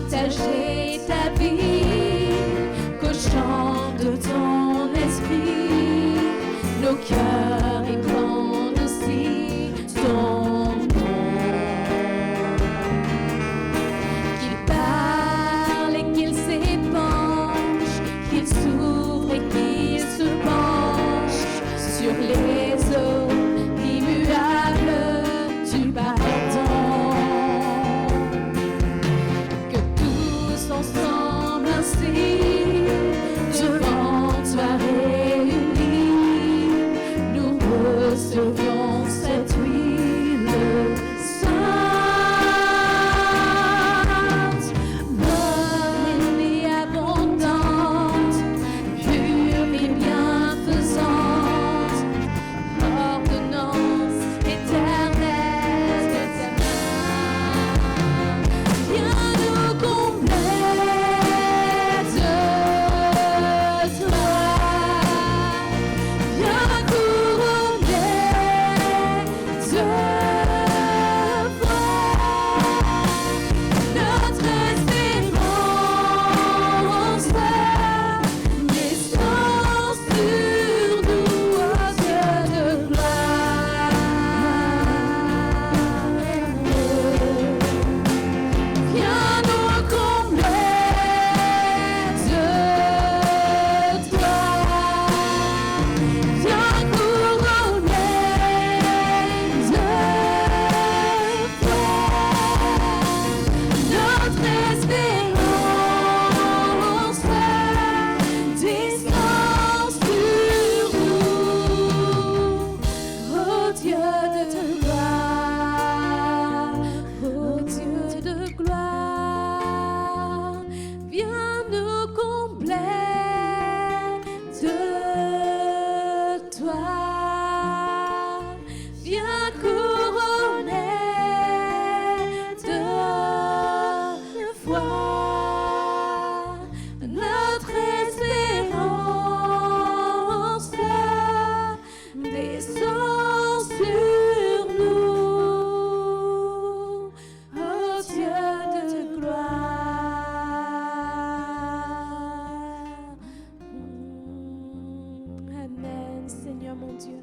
partager ta vie, qu'au chant de ton esprit, nos cœurs répandent aussi ton nom. Qu'il parle et qu'il s'épanche, qu'il s'ouvre et qu'il se penche sur les eaux immuables du pardon. Que tous ensemble ainsi, devant toi réunis, nous recevions cette huile sainte, bonne et abondante, pure et bienfaisante, ordonnance éternelle de ta main. Viens nous combler de toi, viens couronner de foi notre espérance, descend sur nous, ô Dieu de gloire. Viens nous combler de toi, viens couronner de foi notre espérance, descend sur nous, ô Dieu de gloire, ô Dieu de gloire, viens nous combler de toi, viens couronner de foi notre espérance, descend sur nous, ô Dieu de gloire. Amen, Seigneur mon Dieu.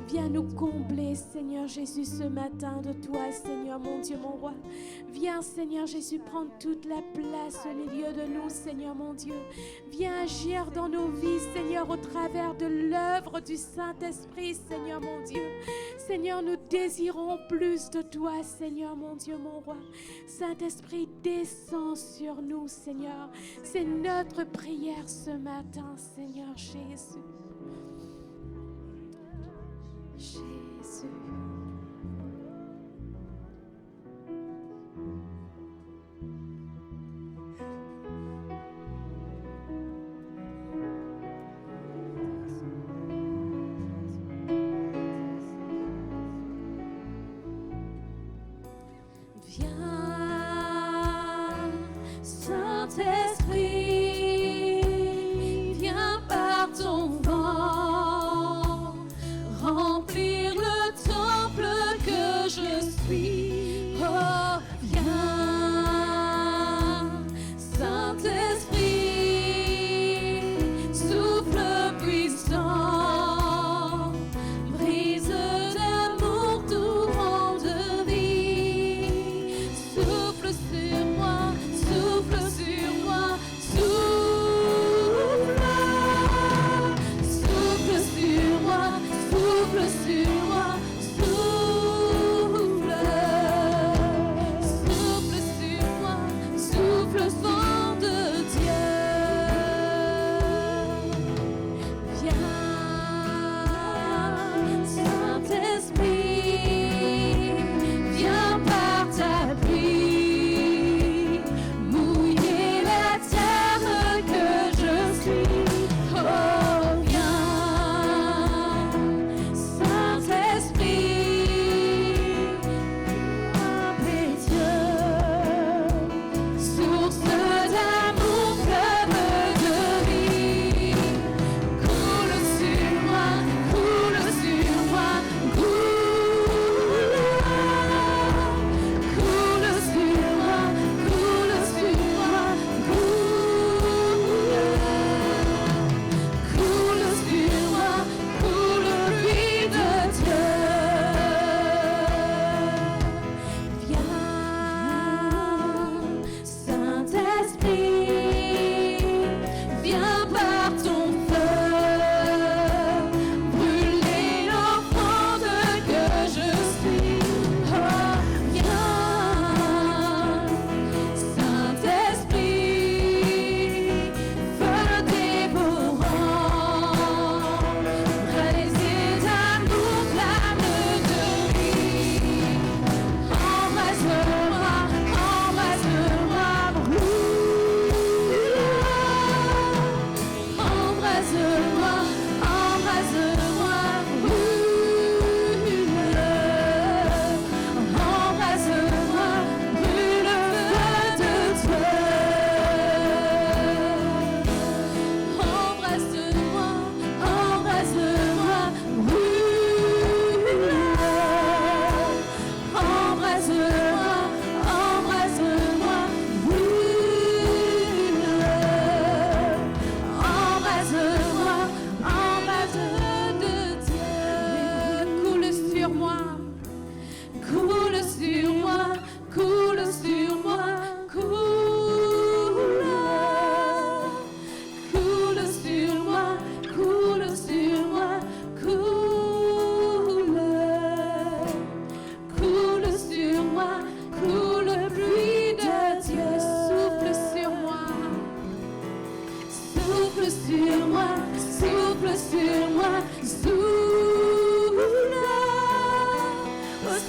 Viens nous combler, Seigneur Jésus, ce matin de toi, Seigneur mon Dieu, mon roi. Viens, Seigneur Jésus, prendre toute la place au milieu de nous, Seigneur mon Dieu. Viens agir dans nos vies, Seigneur, au travers de l'œuvre du Saint-Esprit, Seigneur mon Dieu. Seigneur, nous désirons plus de toi, Seigneur mon Dieu, mon roi. Saint-Esprit, descends sur nous, Seigneur. C'est notre prière ce matin, Seigneur Jésus. Jésus. Viens, Saint-Esprit, viens par ton vent, remplir le temple que je suis. Oh, viens, Saint-Esprit, souffle puissant, brise d'amour tout rang de vie. Souffle sur moi, souffle sur moi, souffle, souffle sur moi, souffle sur moi, souffle.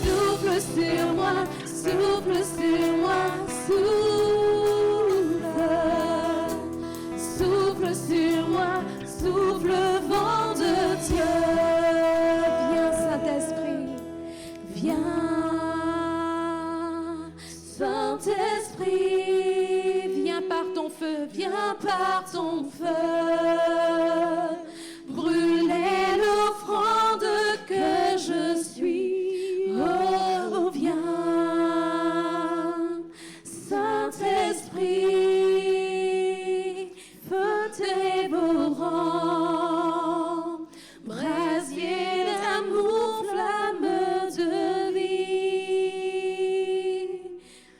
Souffle sur moi, souffle sur moi, souffle. Souffle sur moi, souffle vent de Dieu. Viens Saint-Esprit, viens Saint-Esprit, viens par ton feu, viens par ton feu. Brûler l'offrande que je suis. Oh, viens Saint-Esprit, feu dévorant, brasier d'amour, flamme de vie.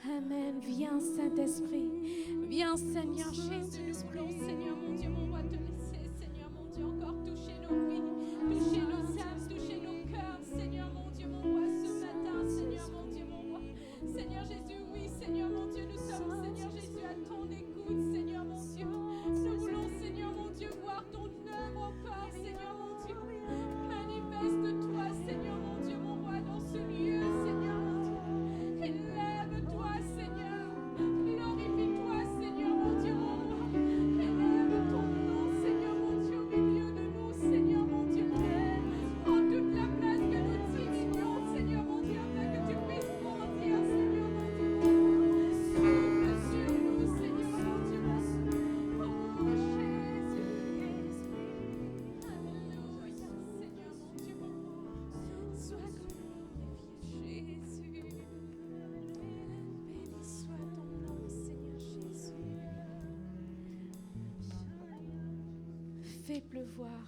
Amen. Viens Saint-Esprit, viens Seigneur Jésus. Nous voulons, Seigneur mon Dieu, mon roi, te laisser, Seigneur mon Dieu, encore toucher nos vies, toucher nos âmes, toucher nos cœurs, Seigneur mon Dieu, mon roi, ce matin, Seigneur mon Dieu, mon roi. Seigneur Jésus, oui, Seigneur mon Dieu, nous sommes, Seigneur Jésus, à ton écoute, Seigneur mon Dieu. Nous voulons, Seigneur mon Dieu, voir ton œuvre encore, Seigneur mon Dieu. Manifeste-toi, Seigneur mon Dieu, mon roi, dans ce lieu, Seigneur mon Dieu. Élève-toi, Seigneur. Glorifie-toi, Seigneur mon Dieu, mon roi. Élève ton nom, Seigneur mon Dieu, au milieu de nous, Seigneur mon Dieu, mon roi. Prends toute la place que nous diminuons, Seigneur mon Dieu, afin que tu puisses grandir, Seigneur mon Dieu. Souffle sur nous, Seigneur mon Dieu, mon Dieu. Oh Jésus, Alléluia, Seigneur mon Dieu, mon roi. Sois glorifié, Jésus. Béni soit ton nom, Seigneur Jésus. Fais pleuvoir.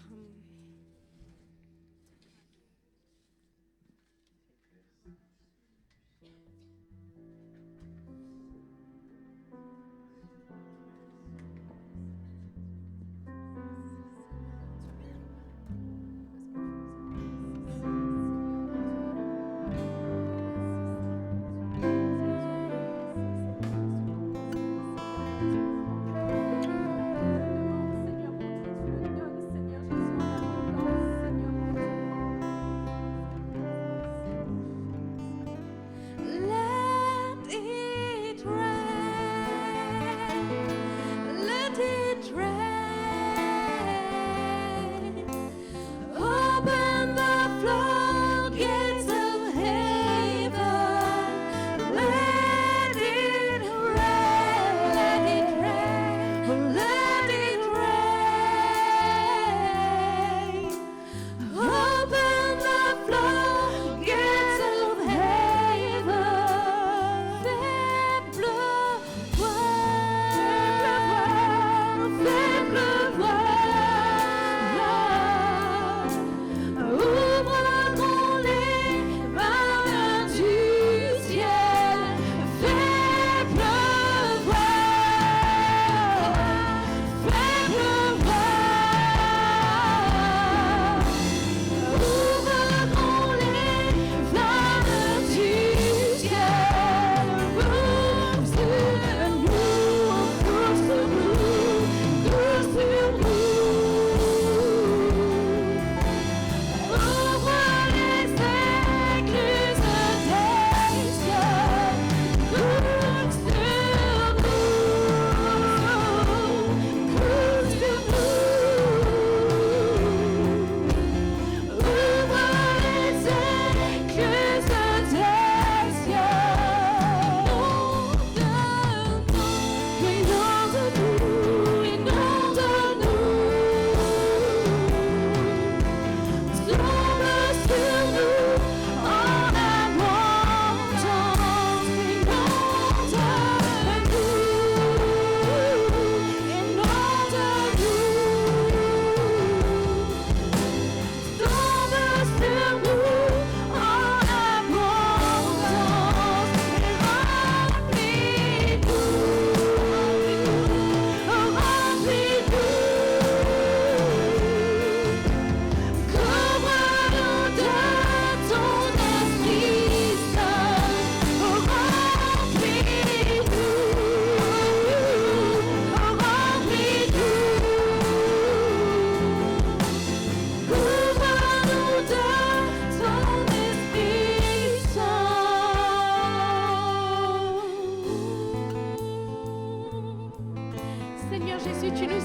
Seigneur mon Dieu, tu le donnes, Seigneur Jésus.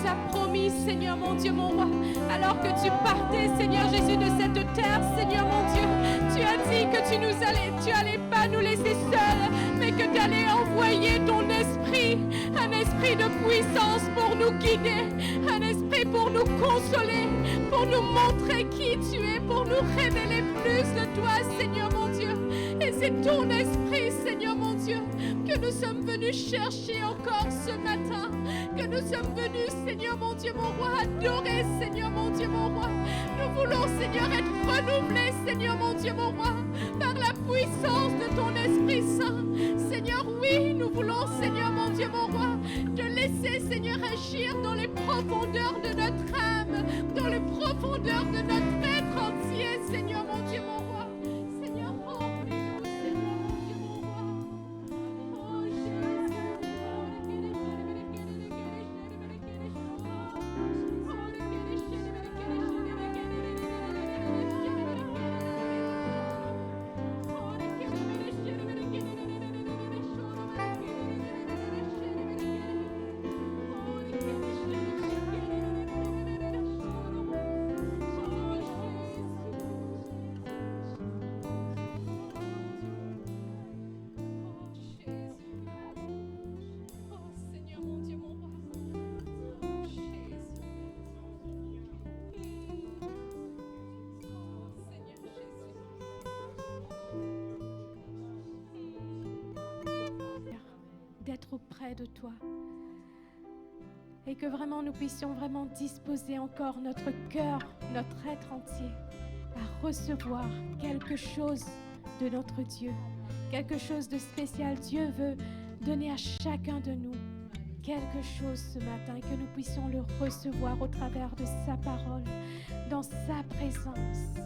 as promis, Seigneur mon Dieu, mon roi. Alors que tu partais, Seigneur Jésus, de cette terre, Seigneur mon Dieu, tu as dit que tu allais pas nous laisser seuls, mais que tu allais envoyer ton esprit, un esprit de puissance pour nous guider, un esprit pour nous consoler, pour nous montrer qui tu es, pour nous révéler plus de toi, Seigneur mon Dieu. Et c'est ton esprit, Seigneur mon Dieu, que nous sommes venus chercher encore ce matin, que nous sommes venus, Seigneur mon Dieu, mon roi, adorer, Seigneur mon Dieu, mon roi. Nous voulons, Seigneur, être renouvelés, Seigneur mon Dieu, mon roi, par la puissance de ton Esprit Saint. Seigneur, oui, nous voulons, Seigneur mon Dieu, mon roi, te laisser, Seigneur, agir dans les profondeurs de notre âme, dans les profondeurs de notre être entier, Seigneur mon Dieu, mon roi. Seigneur, remplis-nous, Seigneur mon Dieu, mon roi. Oh d'être auprès de toi et que vraiment nous puissions vraiment disposer encore notre cœur, notre être entier à recevoir quelque chose de notre Dieu, quelque chose de spécial. Dieu veut donner à chacun de nous quelque chose ce matin et que nous puissions le recevoir au travers de sa parole, dans sa présence.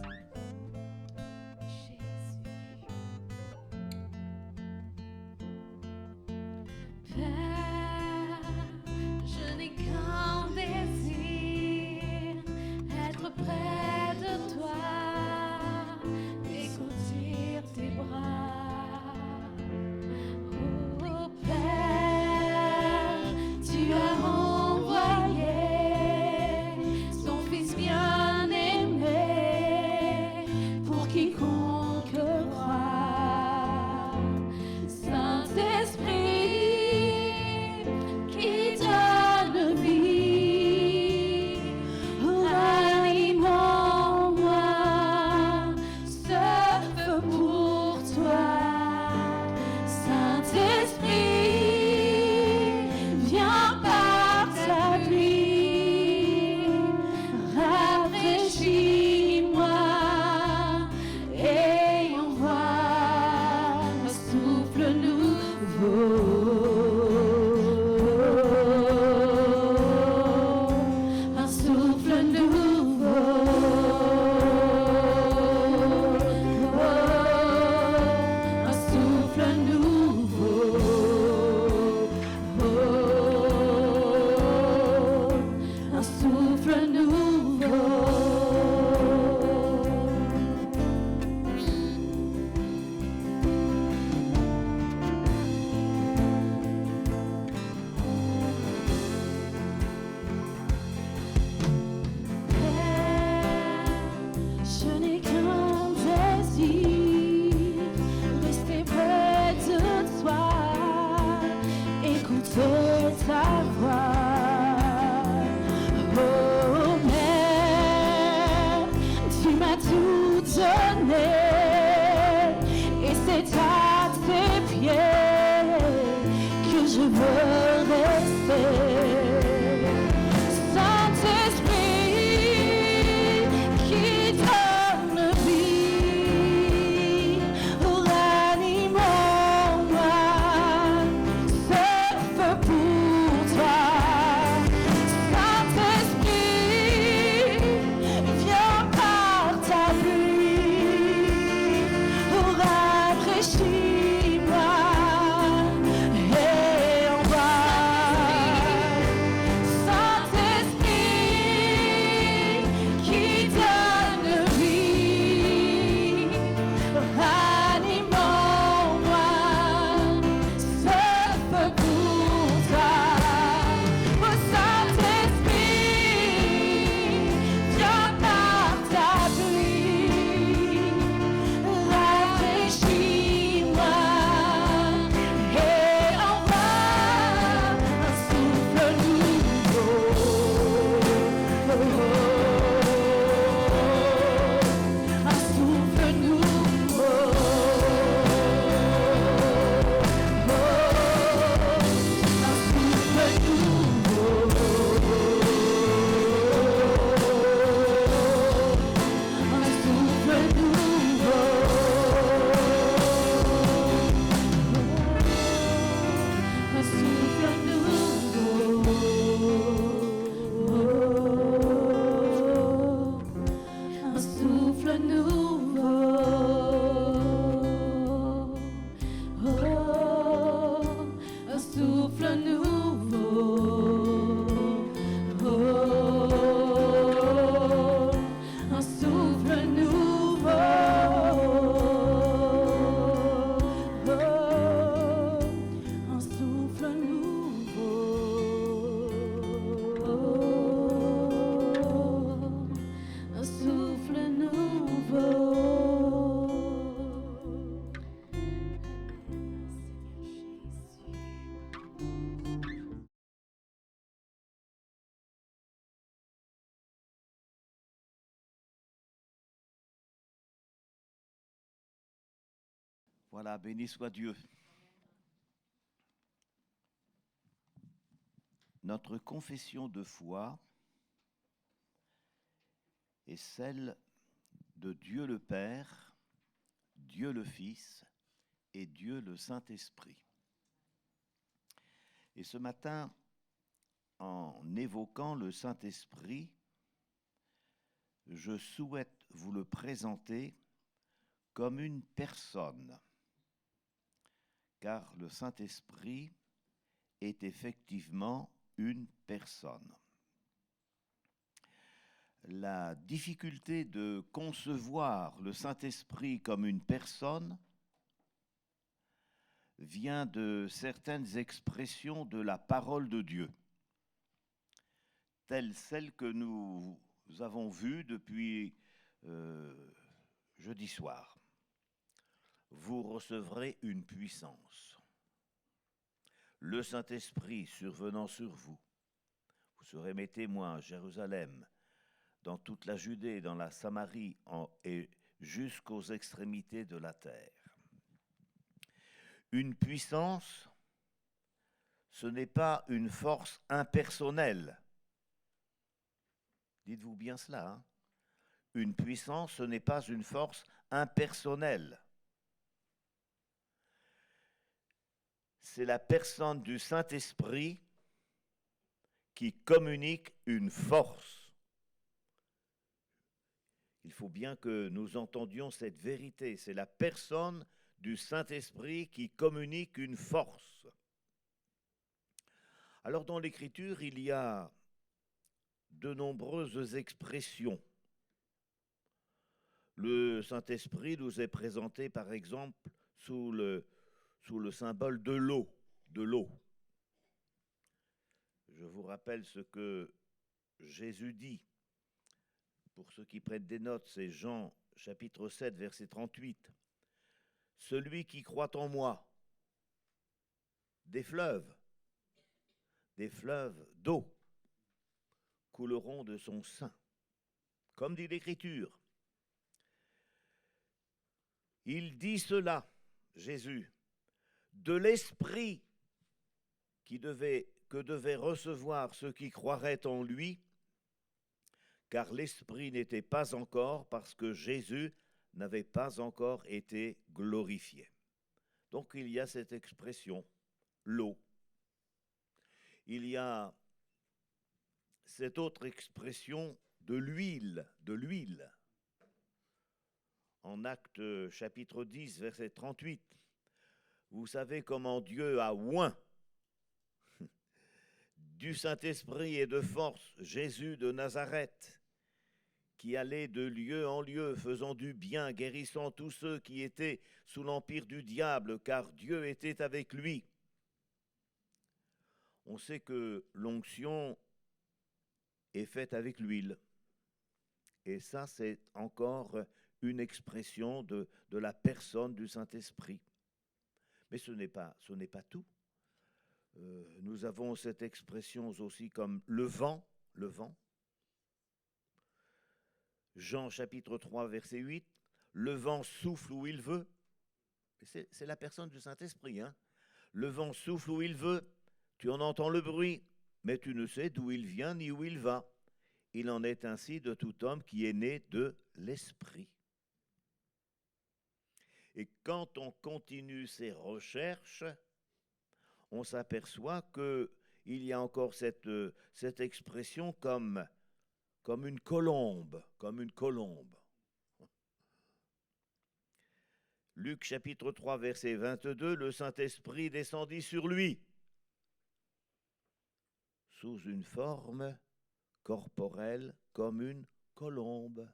Rafraîchis-moi et envoie Voilà, béni soit Dieu. Notre confession de foi est celle de Dieu le Père, Dieu le Fils et Dieu le Saint-Esprit. Et ce matin, en évoquant le Saint-Esprit, je souhaite vous le présenter comme une personne, car le Saint-Esprit est effectivement une personne. La difficulté de concevoir le Saint-Esprit comme une personne vient de certaines expressions de la parole de Dieu, telles celles que nous avons vues depuis jeudi soir. Vous recevrez une puissance. Le Saint-Esprit survenant sur vous, vous serez mes témoins à Jérusalem, dans toute la Judée, dans la Samarie et jusqu'aux extrémités de la terre. Une puissance, ce n'est pas une force impersonnelle. Dites-vous bien cela, hein? Une puissance, ce n'est pas une force impersonnelle. C'est la personne du Saint-Esprit qui communique une force. Il faut bien que nous entendions cette vérité. C'est la personne du Saint-Esprit qui communique une force. Alors dans l'Écriture, il y a de nombreuses expressions. Le Saint-Esprit nous est présenté par exemple sous le symbole de l'eau, Je vous rappelle ce que Jésus dit. Pour ceux qui prennent des notes, c'est Jean chapitre 7, verset 38. « Celui qui croit en moi, des fleuves d'eau couleront de son sein. » Comme dit l'Écriture. Il dit cela, Jésus, de l'Esprit que devaient recevoir ceux qui croiraient en lui, car l'Esprit n'était pas encore, parce que Jésus n'avait pas encore été glorifié. Donc il y a cette expression, l'eau. Il y a cette autre expression de l'huile. En Actes chapitre 10, verset 38, vous savez comment Dieu a oint du Saint-Esprit et de force Jésus de Nazareth, qui allait de lieu en lieu, faisant du bien, guérissant tous ceux qui étaient sous l'empire du diable, car Dieu était avec lui. On sait que l'onction est faite avec l'huile. Et ça, c'est encore une expression de la personne du Saint-Esprit. Mais ce n'est pas tout. Nous avons cette expression aussi comme le vent. Jean chapitre 3, verset 8, le vent souffle où il veut. C'est la personne du Saint-Esprit. Hein? Le vent souffle où il veut, tu en entends le bruit, mais tu ne sais d'où il vient ni où il va. Il en est ainsi de tout homme qui est né de l'Esprit. Et quand on continue ces recherches, on s'aperçoit qu'il y a encore cette expression comme une colombe. Luc chapitre 3, verset 22, le Saint-Esprit descendit sur lui sous une forme corporelle comme une colombe.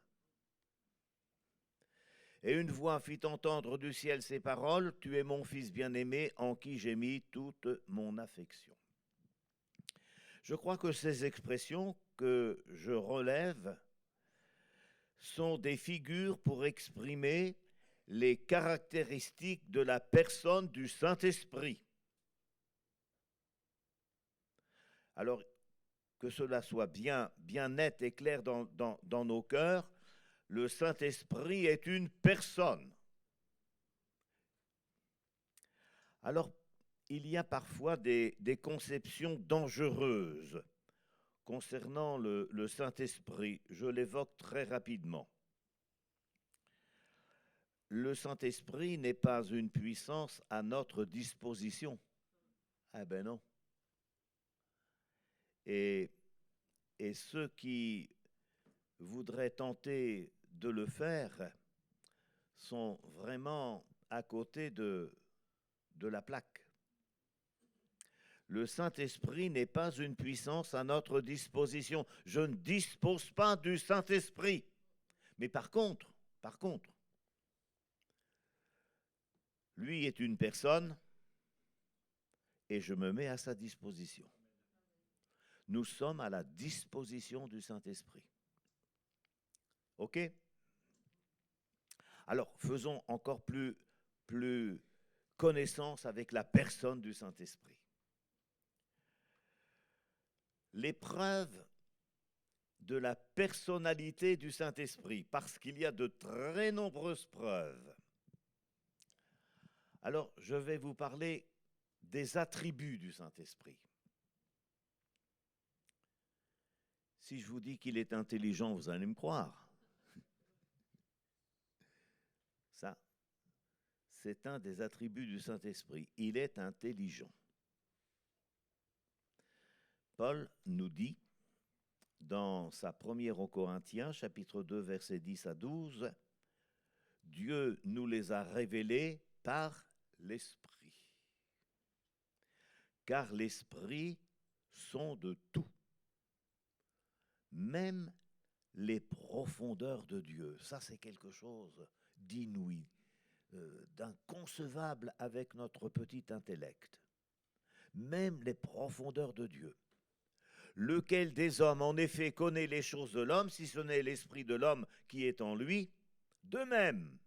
Et une voix fit entendre du ciel ces paroles, « Tu es mon fils bien-aimé, en qui j'ai mis toute mon affection. » Je crois que ces expressions que je relève sont des figures pour exprimer les caractéristiques de la personne du Saint-Esprit. Alors, que cela soit bien net et clair dans nos cœurs, le Saint-Esprit est une personne. Alors, il y a parfois des conceptions dangereuses concernant le Saint-Esprit. Je l'évoque très rapidement. Le Saint-Esprit n'est pas une puissance à notre disposition. Ah ben non. Et ceux qui voudraient tenter de le faire sont vraiment à côté de la plaque. Le Saint-Esprit n'est pas une puissance à notre disposition. Je ne dispose pas du Saint-Esprit. Mais par contre, lui est une personne et je me mets à sa disposition. Nous sommes à la disposition du Saint-Esprit. OK? Alors, faisons encore plus connaissance avec la personne du Saint-Esprit. L'épreuve de la personnalité du Saint-Esprit, parce qu'il y a de très nombreuses preuves. Alors, je vais vous parler des attributs du Saint-Esprit. Si je vous dis qu'il est intelligent, vous allez me croire. Ça, c'est un des attributs du Saint-Esprit. Il est intelligent. Paul nous dit, dans sa première aux Corinthiens, chapitre 2, versets 10 à 12, « Dieu nous les a révélés par l'Esprit. Car l'Esprit sonde tout, même les profondeurs de Dieu. » Ça, c'est quelque chose d'inouï, d'inconcevable avec notre petit intellect. Même les profondeurs de Dieu. Lequel des hommes, en effet, connaît les choses de l'homme, si ce n'est l'esprit de l'homme qui est en lui? De même,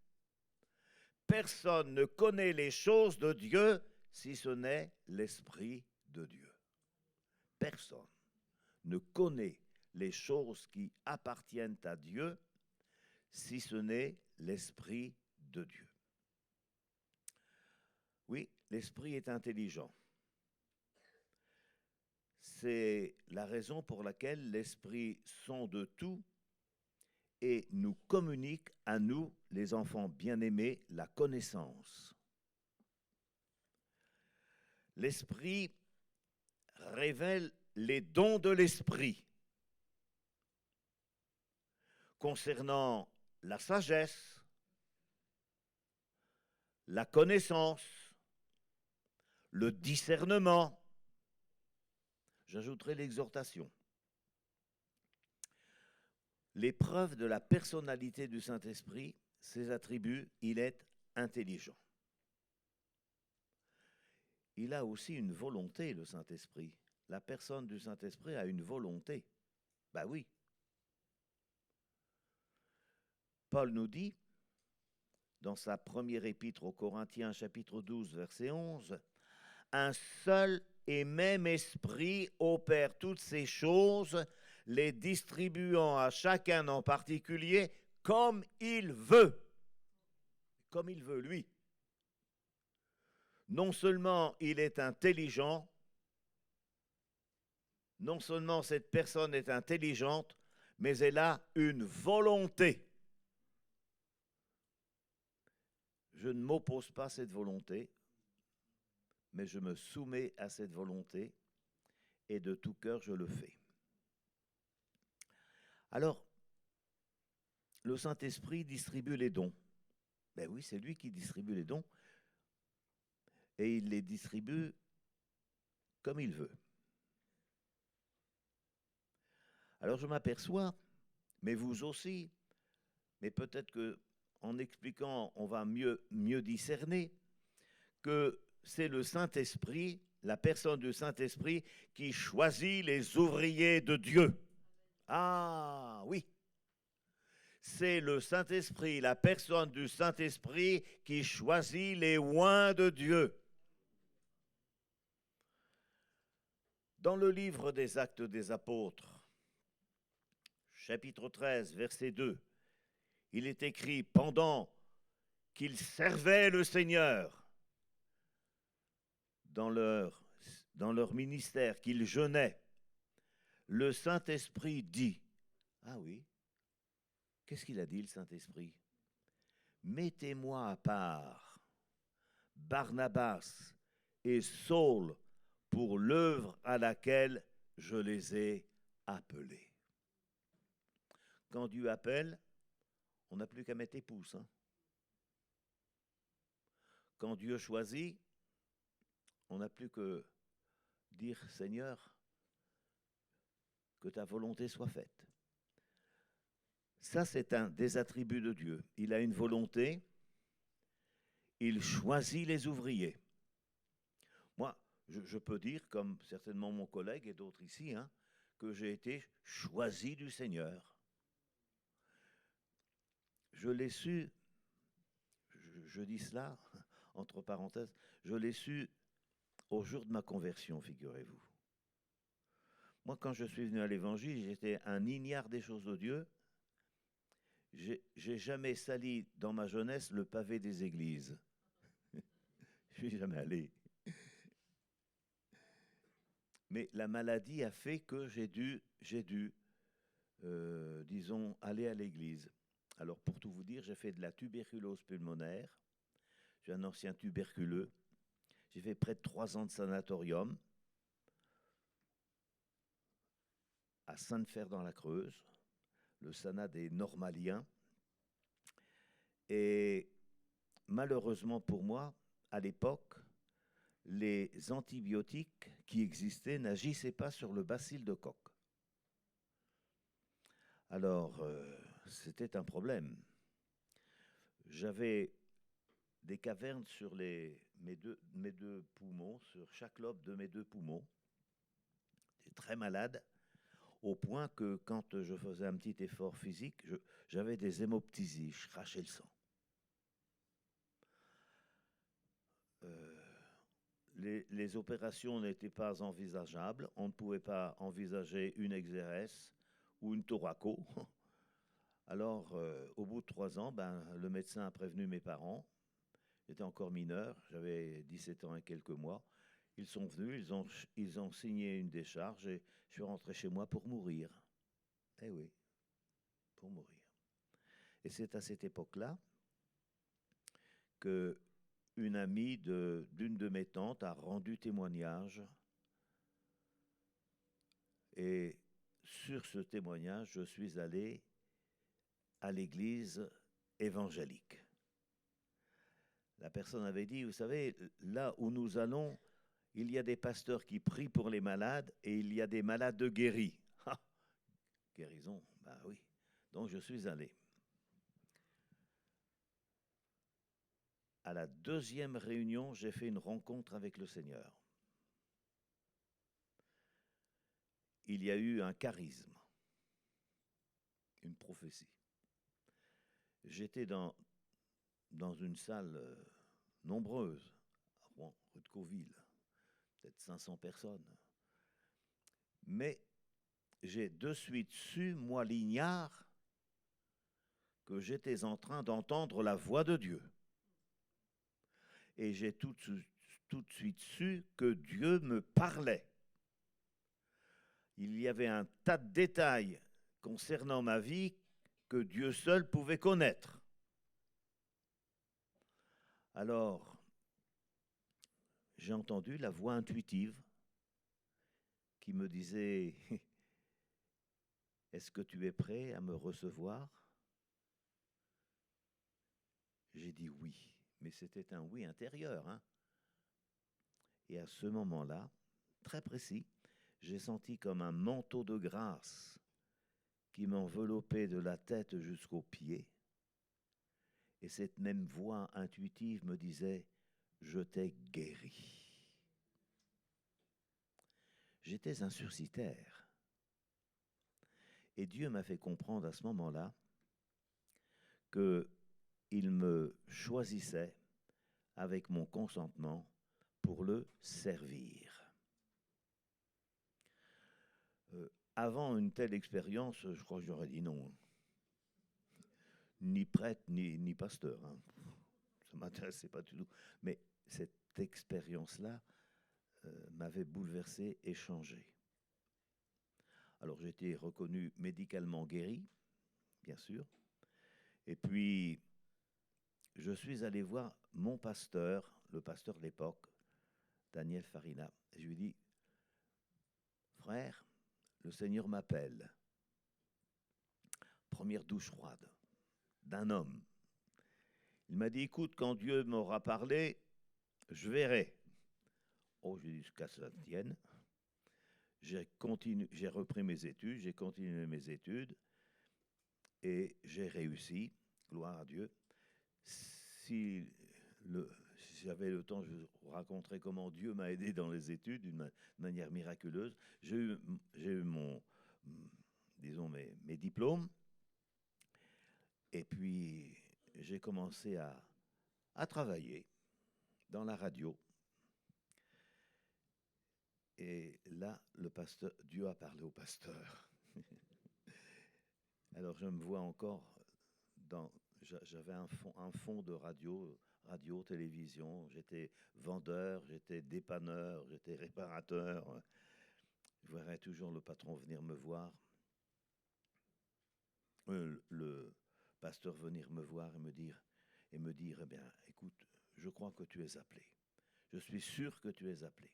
personne ne connaît les choses de Dieu, si ce n'est l'esprit de Dieu. Personne ne connaît les choses qui appartiennent à Dieu, si ce n'est l'esprit de Dieu. Oui, l'esprit est intelligent. C'est la raison pour laquelle l'Esprit sonde tout et nous communique à nous, les enfants bien-aimés, la connaissance. L'Esprit révèle les dons de l'Esprit concernant la sagesse, la connaissance, le discernement. J'ajouterai l'exhortation. L'épreuve de la personnalité du Saint-Esprit, ses attributs, il est intelligent. Il a aussi une volonté, le Saint-Esprit. La personne du Saint-Esprit a une volonté. Ben oui. Paul nous dit, dans sa première épître aux Corinthiens, chapitre 12, verset 11, « Un seul et même esprit opère toutes ces choses, les distribuant à chacun en particulier comme il veut. » Comme il veut, lui. Non seulement il est intelligent, non seulement cette personne est intelligente, mais elle a une volonté. Je ne m'oppose pas à cette volonté, mais je me soumets à cette volonté et de tout cœur je le fais. Alors, le Saint-Esprit distribue les dons. Ben oui, c'est lui qui distribue les dons et il les distribue comme il veut. Alors je m'aperçois, mais vous aussi, mais peut-être qu'en expliquant, on va mieux discerner, que c'est le Saint-Esprit, la personne du Saint-Esprit, qui choisit les ouvriers de Dieu. Ah oui, c'est le Saint-Esprit, la personne du Saint-Esprit qui choisit les oints de Dieu. Dans le livre des Actes des Apôtres, chapitre 13, verset 2, il est écrit « Pendant qu'ils servaient le Seigneur, dans leur ministère, qu'ils jeûnaient, le Saint-Esprit dit, ah oui, qu'est-ce qu'il a dit le Saint-Esprit? Mettez-moi à part Barnabas et Saul pour l'œuvre à laquelle je les ai appelés. Quand Dieu appelle, on n'a plus qu'à mettre les pouces. Hein. Quand Dieu choisit, on n'a plus que dire, Seigneur, que ta volonté soit faite. Ça, c'est un des attributs de Dieu. Il a une volonté, il choisit les ouvriers. Moi, je peux dire, comme certainement mon collègue et d'autres ici, hein, que j'ai été choisi du Seigneur. Je l'ai su, je dis cela, entre parenthèses, je l'ai su au jour de ma conversion, figurez-vous. Moi, quand je suis venu à l'Évangile, j'étais un ignare des choses de Dieu. J'ai jamais sali dans ma jeunesse le pavé des églises. Je suis jamais allé. Mais la maladie a fait que j'ai dû, disons, aller à l'église. Alors, pour tout vous dire, j'ai fait de la tuberculose pulmonaire. Je suis un ancien tuberculeux. J'ai fait près de 3 ans de sanatorium à Sainte-Fère-dans-la-Creuse, le sanat des normaliens. Et malheureusement pour moi, à l'époque, les antibiotiques qui existaient n'agissaient pas sur le bacille de Koch. Alors, c'était un problème. J'avais des cavernes sur mes deux poumons, sur chaque lobe de mes 2 poumons. J'étais très malade, au point que quand je faisais un petit effort physique, j'avais des hémoptysies, je crachais le sang. Les opérations n'étaient pas envisageables. On ne pouvait pas envisager une exérèse ou une thoraco. Alors, au bout de 3 ans, le médecin a prévenu mes parents. J'étais encore mineur, j'avais 17 ans et quelques mois. Ils sont venus, ils ont signé une décharge et je suis rentré chez moi pour mourir. Eh oui, pour mourir. Et c'est à cette époque-là que une amie d'une de mes tantes a rendu témoignage. Et sur ce témoignage, je suis allé à l'église évangélique. La personne avait dit, vous savez, là où nous allons, il y a des pasteurs qui prient pour les malades et il y a des malades guéris. Ah, guérison, ben oui. Donc je suis allé. À la 2e réunion, j'ai fait une rencontre avec le Seigneur. Il y a eu un charisme, une prophétie. J'étais dans une salle nombreuse, à Rouen, rue de Cauville, peut-être 500 personnes. Mais j'ai de suite su, moi l'ignare, que j'étais en train d'entendre la voix de Dieu. Et j'ai tout de suite su que Dieu me parlait. Il y avait un tas de détails concernant ma vie que Dieu seul pouvait connaître. Alors, j'ai entendu la voix intuitive qui me disait « Est-ce que tu es prêt à me recevoir ?» J'ai dit oui, mais c'était un oui intérieur. Hein. Et à ce moment-là, très précis, j'ai senti comme un manteau de grâce qui m'enveloppait de la tête jusqu'aux pieds. Et cette même voix intuitive me disait « Je t'ai guéri ». J'étais un sursitaire. Et Dieu m'a fait comprendre à ce moment-là qu'il me choisissait avec mon consentement pour le servir. Avant une telle expérience, je crois que j'aurais dit non. Ni prêtre, ni pasteur. Hein. Ça ne m'intéressait pas du tout. Mais cette expérience-là m'avait bouleversé et changé. Alors j'étais reconnu médicalement guéri, bien sûr. Et puis, je suis allé voir mon pasteur, le pasteur de l'époque, Daniel Farina. Et je lui ai dit, frère, le Seigneur m'appelle. Première douche froide d'un homme. Il m'a dit, écoute, quand Dieu m'aura parlé, je verrai. Oh, j'ai dit, jusqu'à ce que ça tienne. J'ai repris mes études, j'ai continué mes études et j'ai réussi, gloire à Dieu. Si j'avais le temps, je vous raconterais comment Dieu m'a aidé dans les études d'une manière miraculeuse. J'ai eu disons, mes diplômes et puis j'ai commencé à travailler dans la radio. Et là, Dieu a parlé au pasteur. Alors je me vois encore j'avais un fond de radio, télévision. J'étais vendeur, j'étais dépanneur, j'étais réparateur. Je verrais toujours le patron venir me voir. Le pasteur venir me voir et me dire, eh bien, écoute, je crois que tu es appelé. Je suis sûr que tu es appelé.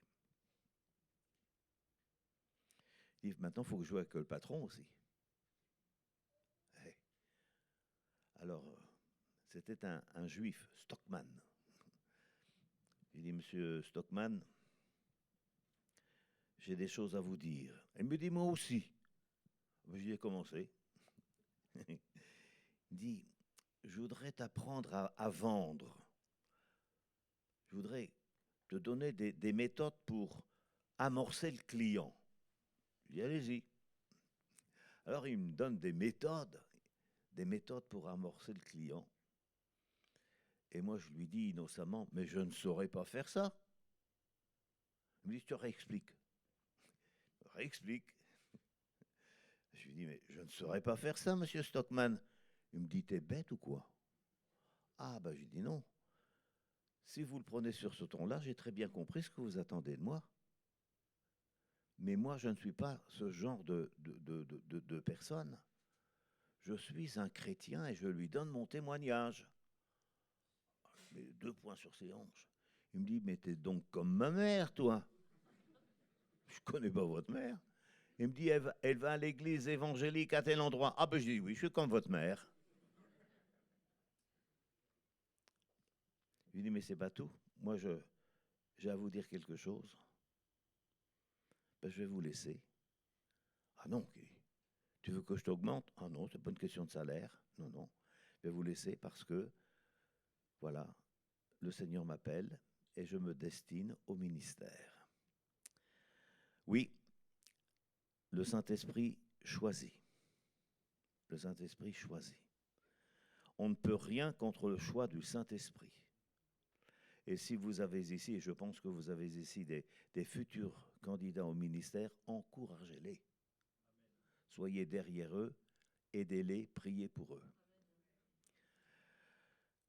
Il dit, maintenant, il faut que je joue avec le patron aussi. Hey. Alors, c'était un juif, Stockman. Il dit, monsieur Stockman, j'ai des choses à vous dire. Il me dit, moi aussi. J'y ai commencé. Il dit, je voudrais t'apprendre à vendre. Je voudrais te donner des méthodes pour amorcer le client. Je dis, allez-y. Alors, il me donne des méthodes pour amorcer le client. Et moi, je lui dis innocemment, mais je ne saurais pas faire ça. Il me dit, je te réexplique. Réexplique. Je lui dis, mais je ne saurais pas faire ça, monsieur Stockman. Il me dit, t'es bête ou quoi? Ah, ben, je lui dis non. Si vous le prenez sur ce ton-là, j'ai très bien compris ce que vous attendez de moi. Mais moi, je ne suis pas ce genre de personne. Je suis un chrétien et je lui donne mon témoignage. Mais 2 points sur ses hanches. Il me dit, mais t'es donc comme ma mère, toi. Je connais pas votre mère. Il me dit, elle va à l'église évangélique à tel endroit. Ah ben je dis, oui, je suis comme votre mère. Je lui dis, mais c'est pas tout. Moi, j'ai à vous dire quelque chose. Ben, je vais vous laisser. Ah non, tu veux que je t'augmente? Ah non, c'est pas une question de salaire. Non, non. Je vais vous laisser parce que, voilà, le Seigneur m'appelle et je me destine au ministère. Oui, le Saint-Esprit choisit. Le Saint-Esprit choisit. On ne peut rien contre le choix du Saint-Esprit. Et si vous avez ici, et je pense que vous avez ici des futurs candidats au ministère, encouragez-les. Soyez derrière eux, aidez-les, priez pour eux.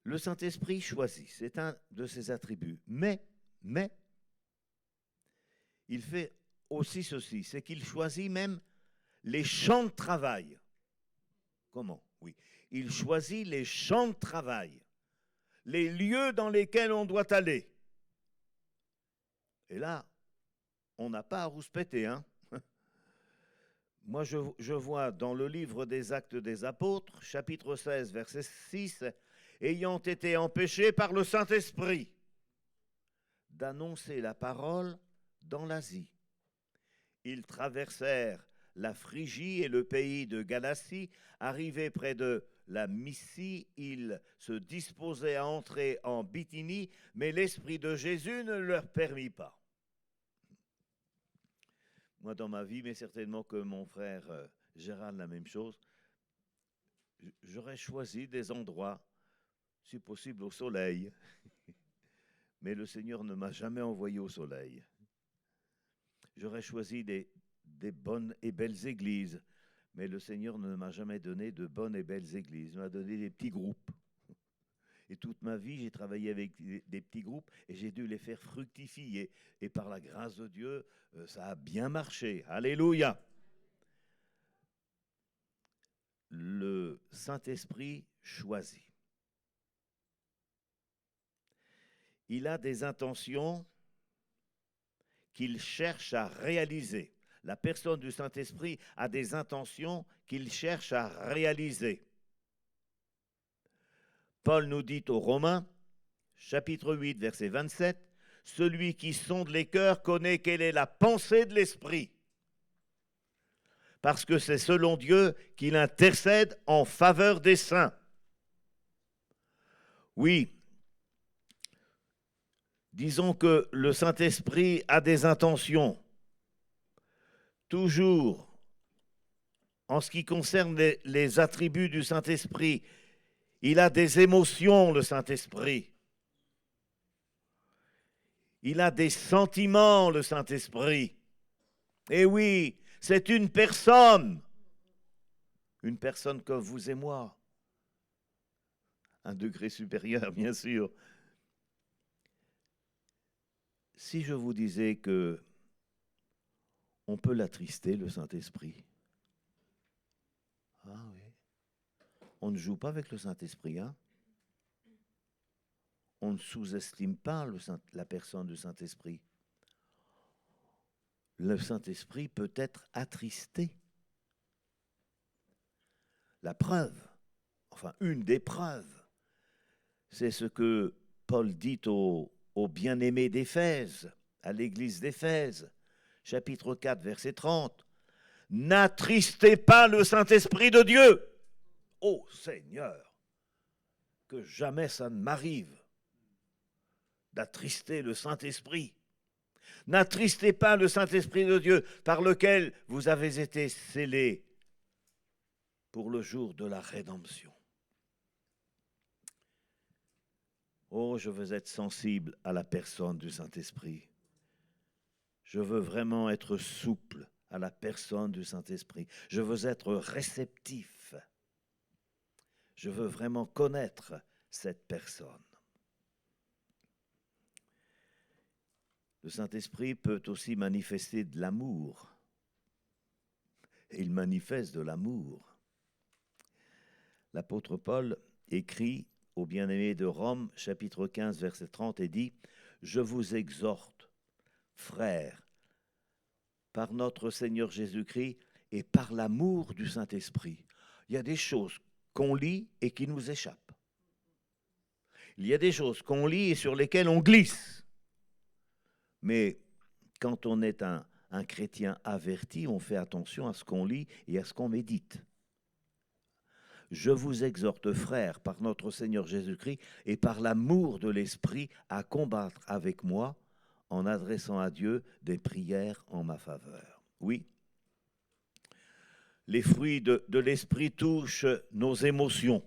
Le Saint-Esprit choisit, c'est un de ses attributs. Mais, il fait aussi ceci, c'est qu'il choisit même les champs de travail. Comment? Oui, il choisit les champs de travail, les lieux dans lesquels on doit aller. Et là, on n'a pas à rouspéter, hein. Moi, je vois dans le livre des Actes des Apôtres, chapitre 16, verset 6, « Ayant été empêchés par le Saint-Esprit d'annoncer la parole dans l'Asie, ils traversèrent la Phrygie et le pays de Galatie. Arrivés près de la Mysie, ils se disposaient à entrer en Bithynie, mais l'Esprit de Jésus ne leur permit pas. » Moi, dans ma vie, mais certainement que mon frère Gérald, la même chose, j'aurais choisi des endroits, si possible, au soleil. Mais le Seigneur ne m'a jamais envoyé au soleil. J'aurais choisi des bonnes et belles églises, mais le Seigneur ne m'a jamais donné de bonnes et belles églises. Il m'a donné des petits groupes. Et toute ma vie, j'ai travaillé avec des petits groupes et j'ai dû les faire fructifier. Et par la grâce de Dieu, ça a bien marché. Alléluia. Le Saint-Esprit choisit. Il a des intentions qu'il cherche à réaliser. La personne du Saint-Esprit a des intentions qu'il cherche à réaliser. Paul nous dit aux Romains, chapitre 8, verset 27, « Celui qui sonde les cœurs connaît quelle est la pensée de l'Esprit, parce que c'est selon Dieu qu'il intercède en faveur des saints. » Oui, disons que le Saint-Esprit a des intentions. Toujours, en ce qui concerne les attributs du Saint-Esprit, il a des émotions, le Saint-Esprit. Il a des sentiments, le Saint-Esprit. Et oui, c'est une personne comme vous et moi. Un degré supérieur, bien sûr. Si je vous disais que on peut l'attrister, le Saint-Esprit. Ah oui. On ne joue pas avec le Saint-Esprit, hein? On ne sous-estime pas la personne du Saint-Esprit. Le Saint-Esprit peut être attristé. La preuve, enfin une des preuves, c'est ce que Paul dit aux bien-aimés d'Éphèse, à l'église d'Éphèse, chapitre 4, verset 30. « N'attristez pas le Saint-Esprit de Dieu. » Ô Seigneur, que jamais ça ne m'arrive d'attrister le Saint-Esprit. N'attristez pas le Saint-Esprit de Dieu par lequel vous avez été scellés pour le jour de la rédemption. Oh, je veux être sensible à la personne du Saint-Esprit. Je veux vraiment être souple à la personne du Saint-Esprit. Je veux être réceptif. Je veux vraiment connaître cette personne. Le Saint-Esprit peut aussi manifester de l'amour. Et il manifeste de l'amour. L'apôtre Paul écrit aux bien-aimés de Rome, chapitre 15, verset 30, et dit « Je vous exhorte, frères, par notre Seigneur Jésus-Christ et par l'amour du Saint-Esprit. » Il y a des choses qu'on lit et qui nous échappent. Il y a des choses qu'on lit et sur lesquelles on glisse. Mais quand on est un chrétien averti, on fait attention à ce qu'on lit et à ce qu'on médite. Je vous exhorte, frères, par notre Seigneur Jésus-Christ et par l'amour de l'Esprit, à combattre avec moi en adressant à Dieu des prières en ma faveur. Oui, les fruits de l'Esprit touchent nos émotions.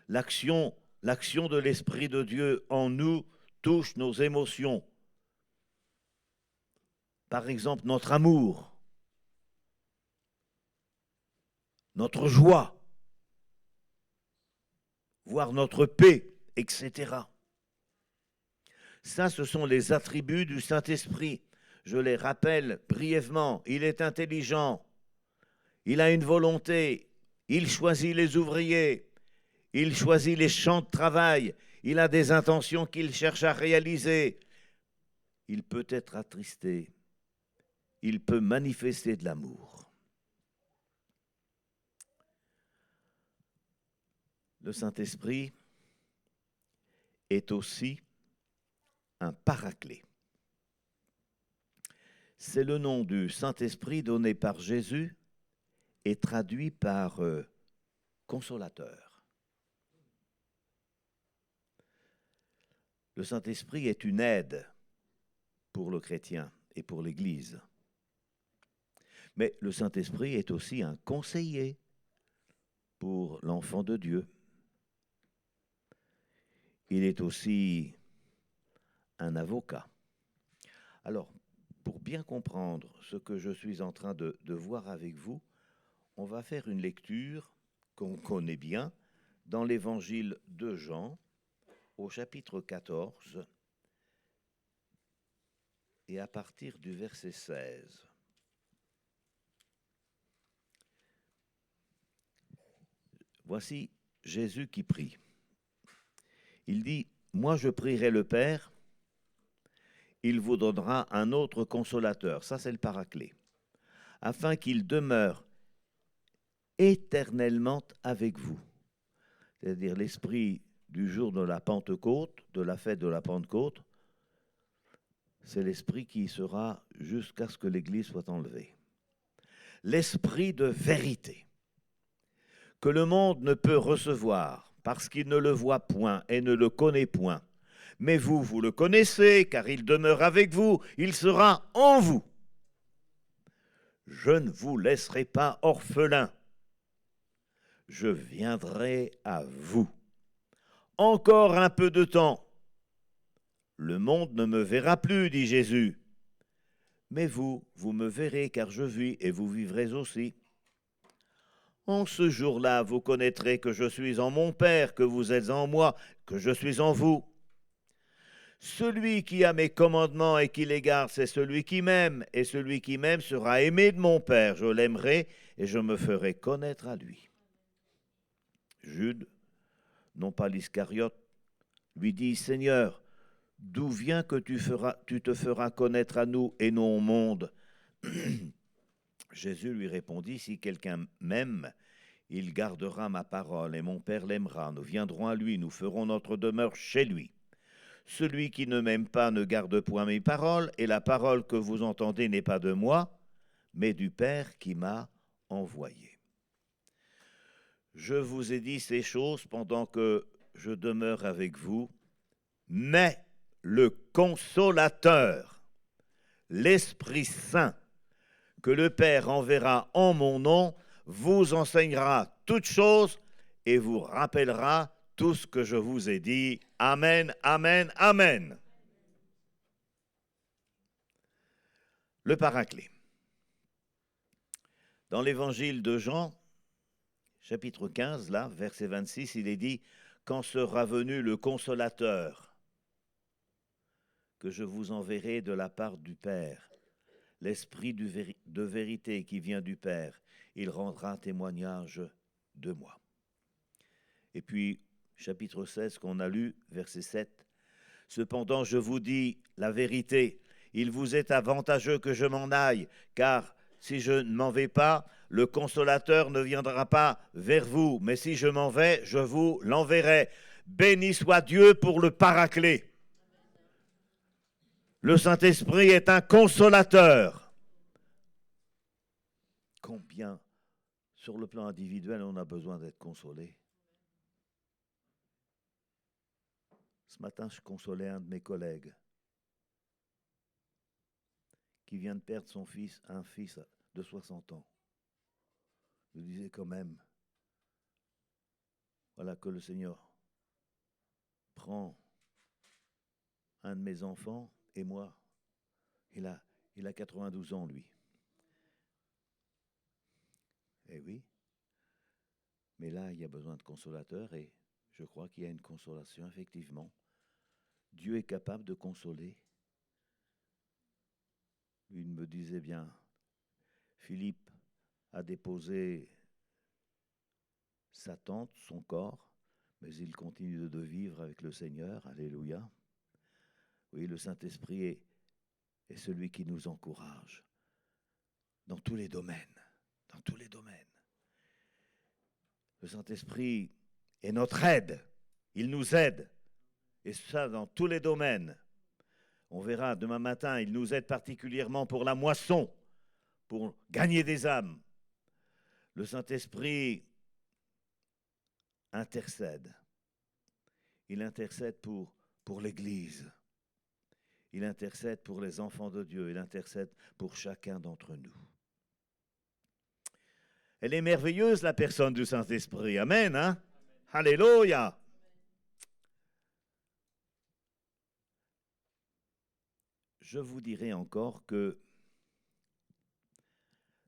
L'action de l'Esprit de Dieu en nous touche nos émotions. Par exemple, notre amour, notre joie, voire notre paix, etc. Ça, ce sont les attributs du Saint-Esprit. Je les rappelle brièvement. Il est intelligent, il a une volonté, il choisit les ouvriers, il choisit les champs de travail, il a des intentions qu'il cherche à réaliser. Il peut être attristé, il peut manifester de l'amour. Le Saint-Esprit est aussi un paraclet. C'est le nom du Saint-Esprit donné par Jésus et traduit par consolateur. Le Saint-Esprit est une aide pour le chrétien et pour l'Église. Mais le Saint-Esprit est aussi un conseiller pour l'enfant de Dieu. Il est aussi un avocat. Alors, pour bien comprendre ce que je suis en train de voir avec vous, on va faire une lecture qu'on connaît bien dans l'évangile de Jean, au chapitre 14, et à partir du verset 16. Voici Jésus qui prie. Il dit, « Moi je prierai le Père, il vous donnera un autre consolateur. » Ça c'est le Paraclet. « Afin qu'il demeure éternellement avec vous. » C'est-à-dire l'esprit du jour de la Pentecôte, de la fête de la Pentecôte, c'est l'esprit qui sera jusqu'à ce que l'Église soit enlevée. L'esprit de vérité, que le monde ne peut recevoir, parce qu'il ne le voit point et ne le connaît point. Mais vous, vous le connaissez, car il demeure avec vous, il sera en vous. Je ne vous laisserai pas orphelins. Je viendrai à vous. Encore un peu de temps. Le monde ne me verra plus, dit Jésus. Mais vous, vous me verrez, car je vis, et vous vivrez aussi. En ce jour-là, vous connaîtrez que je suis en mon Père, que vous êtes en moi, que je suis en vous. Celui qui a mes commandements et qui les garde, c'est celui qui m'aime, et celui qui m'aime sera aimé de mon Père. Je l'aimerai et je me ferai connaître à lui. Jude, non pas l'Iscariote, lui dit, « Seigneur, d'où vient que tu te feras connaître à nous et non au monde ?» Jésus lui répondit, « Si quelqu'un m'aime, il gardera ma parole, et mon Père l'aimera. Nous viendrons à lui, nous ferons notre demeure chez lui. Celui qui ne m'aime pas ne garde point mes paroles, et la parole que vous entendez n'est pas de moi, mais du Père qui m'a envoyé. Je vous ai dit ces choses pendant que je demeure avec vous, mais le Consolateur, l'Esprit Saint, que le Père enverra en mon nom, vous enseignera toutes choses et vous rappellera tout ce que je vous ai dit. Amen, amen, amen. » Le Paraclet. Dans l'évangile de Jean, chapitre 15, là, verset 26, il est dit « Quand sera venu le Consolateur, que je vous enverrai de la part du Père, l'Esprit de vérité qui vient du Père, il rendra témoignage de moi. » Et puis, chapitre 16 qu'on a lu, verset 7, « Cependant, je vous dis la vérité, il vous est avantageux que je m'en aille, car si je ne m'en vais pas, le Consolateur ne viendra pas vers vous, mais si je m'en vais, je vous l'enverrai. Béni soit Dieu pour le Paraclet. » Le Saint-Esprit est un consolateur. Combien, sur le plan individuel, on a besoin d'être consolé? Ce matin, je consolais un de mes collègues qui vient de perdre son fils, un fils de 60 ans. Je disais quand même, voilà que le Seigneur prend un de mes enfants et moi, il a 92 ans, lui. Eh oui, mais là, il y a besoin de consolateurs et je crois qu'il y a une consolation, effectivement. Dieu est capable de consoler. Il me disait bien, Philippe a déposé sa tente, son corps, mais il continue de vivre avec le Seigneur. Alléluia. Oui, le Saint-Esprit est celui qui nous encourage dans tous les domaines. Dans tous les domaines. Le Saint-Esprit est notre aide. Il nous aide. Et ça, dans tous les domaines. On verra demain matin, il nous aide particulièrement pour la moisson, pour gagner des âmes. Le Saint-Esprit intercède. Il intercède pour l'Église. Il intercède pour les enfants de Dieu. Il intercède pour chacun d'entre nous. Elle est merveilleuse, la personne du Saint-Esprit. Amen, hein? Alléluia! Je vous dirai encore que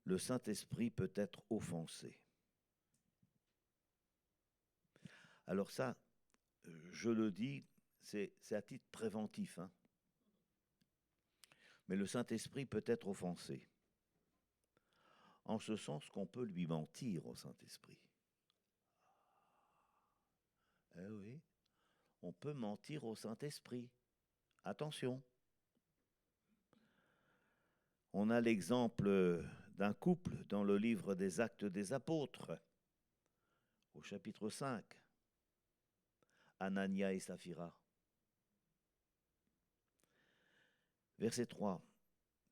le Saint-Esprit peut être offensé. Alors ça, je le dis, c'est à titre préventif, hein. Mais le Saint-Esprit peut être offensé, en ce sens qu'on peut lui mentir au Saint-Esprit. Eh oui, on peut mentir au Saint-Esprit. Attention. On a l'exemple d'un couple dans le livre des Actes des Apôtres, au chapitre 5, Anania et Saphira. Verset 3.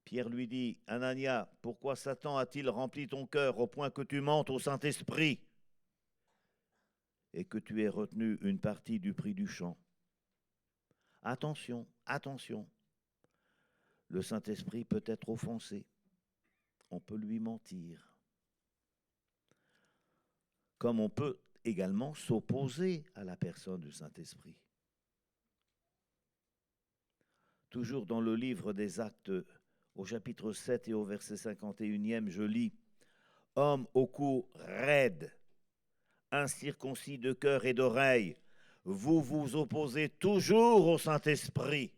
Pierre lui dit, Anania, pourquoi Satan a-t-il rempli ton cœur au point que tu mentes au Saint-Esprit et que tu aies retenu une partie du prix du champ? Attention, attention. Le Saint-Esprit peut être offensé. On peut lui mentir. Comme on peut également s'opposer à la personne du Saint-Esprit. Toujours dans le livre des Actes, au chapitre 7 et au verset 51e, je lis « Homme au cou raide, incirconcis de cœur et d'oreille, vous vous opposez toujours au Saint-Esprit.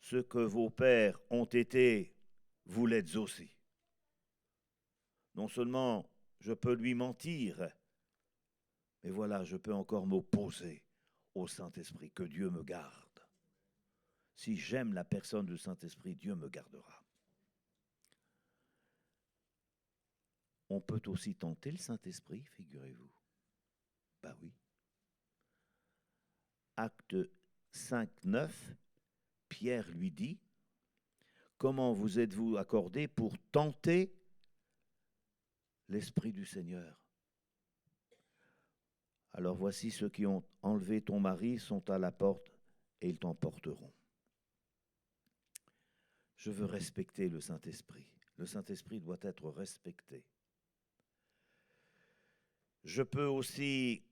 Ce que vos pères ont été, vous l'êtes aussi. » Non seulement je peux lui mentir, mais voilà, je peux encore m'opposer au Saint-Esprit. Que Dieu me garde. Si j'aime la personne du Saint-Esprit, Dieu me gardera. On peut aussi tenter le Saint-Esprit, figurez-vous. Ben oui. Acte 5, 9, Pierre lui dit, « Comment vous êtes-vous accordés pour tenter l'Esprit du Seigneur? Alors voici ceux qui ont enlevé ton mari sont à la porte et ils t'emporteront. » Je veux respecter le Saint-Esprit. Le Saint-Esprit doit être respecté. Je peux aussi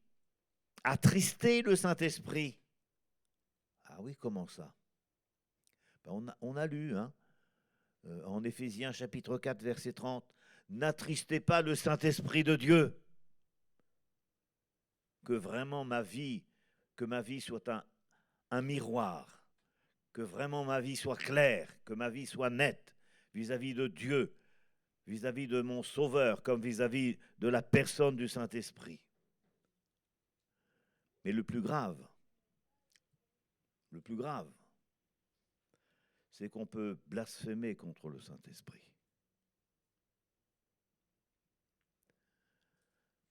attrister le Saint-Esprit. Ah oui, comment ça? Ben on a lu, hein, en Éphésiens chapitre 4, verset 30, « N'attristez pas le Saint-Esprit de Dieu. » Que vraiment ma vie soit un miroir, que vraiment ma vie soit claire, que ma vie soit nette vis-à-vis de Dieu, vis-à-vis de mon Sauveur, comme vis-à-vis de la personne du Saint-Esprit. Mais le plus grave, c'est qu'on peut blasphémer contre le Saint-Esprit.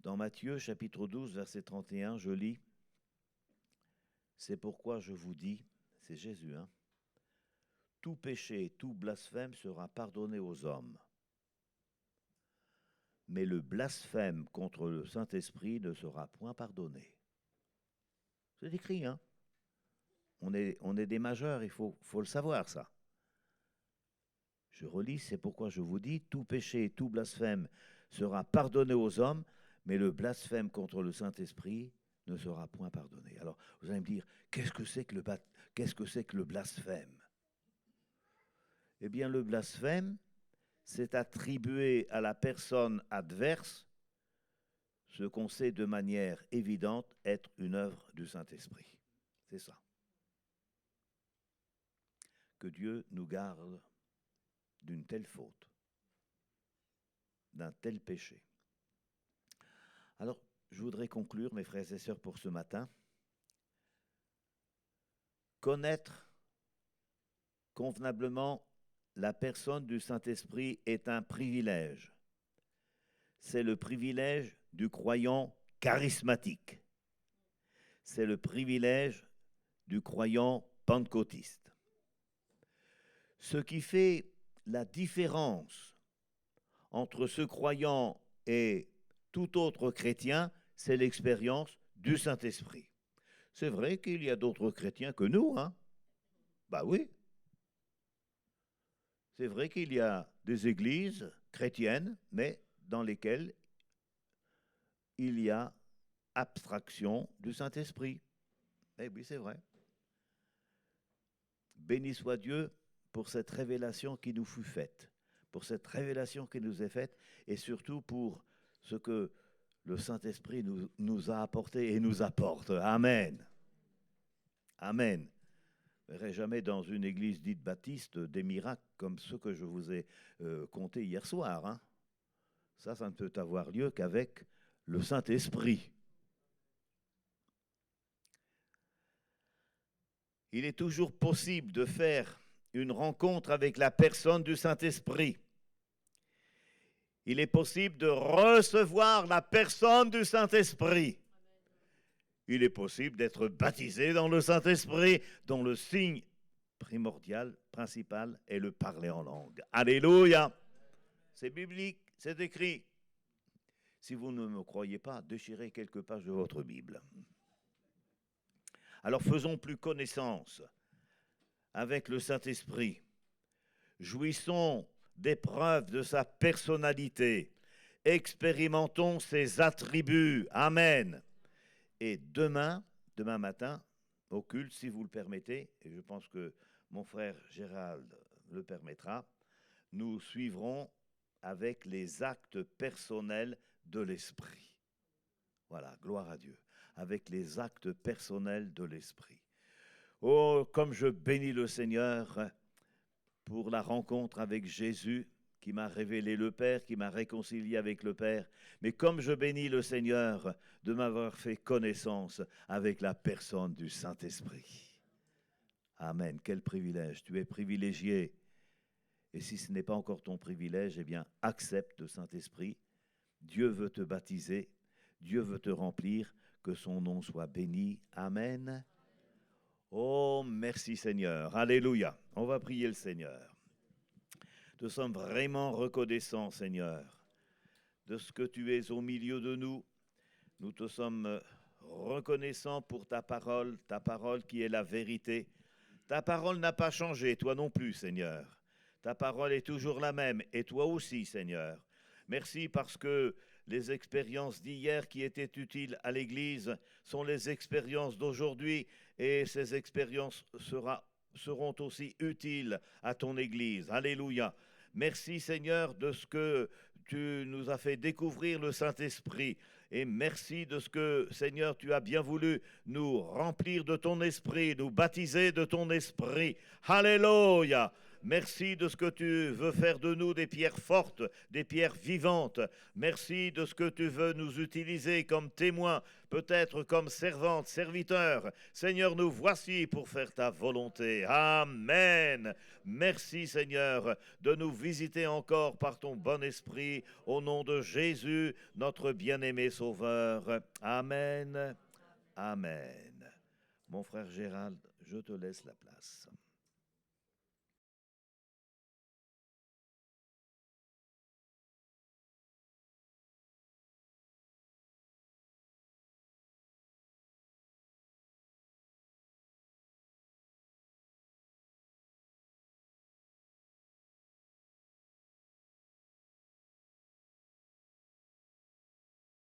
Dans Matthieu, chapitre 12, verset 31, je lis, « C'est pourquoi je vous dis, c'est Jésus, hein, tout péché, tout blasphème sera pardonné aux hommes. Mais le blasphème contre le Saint-Esprit ne sera point pardonné. » C'est écrit, hein. On est des majeurs, il faut le savoir, ça. Je relis, c'est pourquoi je vous dis, tout péché, tout blasphème sera pardonné aux hommes, mais le blasphème contre le Saint-Esprit ne sera point pardonné. Alors, vous allez me dire, qu'est-ce que c'est que le blasphème? Eh bien, le blasphème, c'est attribuer à la personne adverse ce qu'on sait de manière évidente être une œuvre du Saint-Esprit. C'est ça. Que Dieu nous garde d'une telle faute, d'un tel péché. Alors, je voudrais conclure, mes frères et sœurs, pour ce matin. Connaître convenablement la personne du Saint-Esprit est un privilège. C'est le privilège du croyant charismatique. C'est le privilège du croyant pentecôtiste. Ce qui fait la différence entre ce croyant et tout autre chrétien, c'est l'expérience du Saint-Esprit. C'est vrai qu'il y a d'autres chrétiens que nous, hein? Ben oui. C'est vrai qu'il y a des églises chrétiennes, mais dans lesquelles il y a abstraction du Saint-Esprit. Eh oui, c'est vrai. Béni soit Dieu pour cette révélation qui nous fut faite, pour cette révélation qui nous est faite, et surtout pour ce que le Saint-Esprit nous a apporté et nous apporte. Amen. Amen. Je ne verrai jamais dans une église dite baptiste des miracles comme ceux que je vous ai contés hier soir. Hein. Ça ne peut avoir lieu qu'avec le Saint-Esprit. Il est toujours possible de faire une rencontre avec la personne du Saint-Esprit. Il est possible de recevoir la personne du Saint-Esprit. Il est possible d'être baptisé dans le Saint-Esprit, dont le signe primordial, principal, est le parler en langue. Alléluia! C'est biblique, c'est écrit. Si vous ne me croyez pas, déchirez quelques pages de votre Bible. Alors faisons plus connaissance avec le Saint-Esprit. Jouissons des preuves de sa personnalité. Expérimentons ses attributs. Amen. Et demain matin, au culte, si vous le permettez, et je pense que mon frère Gérald le permettra, nous suivrons avec les actes personnels de l'Esprit. Voilà, gloire à Dieu. Avec les actes personnels de l'Esprit. Oh, comme je bénis le Seigneur pour la rencontre avec Jésus, qui m'a révélé le Père, qui m'a réconcilié avec le Père. Mais comme je bénis le Seigneur de m'avoir fait connaissance avec la personne du Saint-Esprit. Amen, quel privilège. Tu es privilégié. Et si ce n'est pas encore ton privilège, eh bien, accepte le Saint-Esprit. Dieu veut te baptiser. Dieu veut te remplir. Que son nom soit béni. Amen. Oh, merci Seigneur. Alléluia. On va prier le Seigneur. Nous sommes vraiment reconnaissants, Seigneur, de ce que tu es au milieu de nous. Nous te sommes reconnaissants pour ta parole qui est la vérité. Ta parole n'a pas changé, toi non plus, Seigneur. Ta parole est toujours la même, et toi aussi, Seigneur. Merci parce que les expériences d'hier qui étaient utiles à l'Église sont les expériences d'aujourd'hui, et ces expériences seront aussi utiles à ton Église. Alléluia. Merci Seigneur de ce que tu nous as fait découvrir le Saint-Esprit. Et merci de ce que, Seigneur, tu as bien voulu nous remplir de ton esprit, nous baptiser de ton esprit. Alléluia! Merci de ce que tu veux faire de nous des pierres fortes, des pierres vivantes. Merci de ce que tu veux nous utiliser comme témoins, peut-être comme servantes, serviteurs. Seigneur, nous voici pour faire ta volonté. Amen. Merci Seigneur de nous visiter encore par ton bon esprit. Au nom de Jésus, notre bien-aimé Sauveur. Amen. Amen. Mon frère Gérald, je te laisse la place.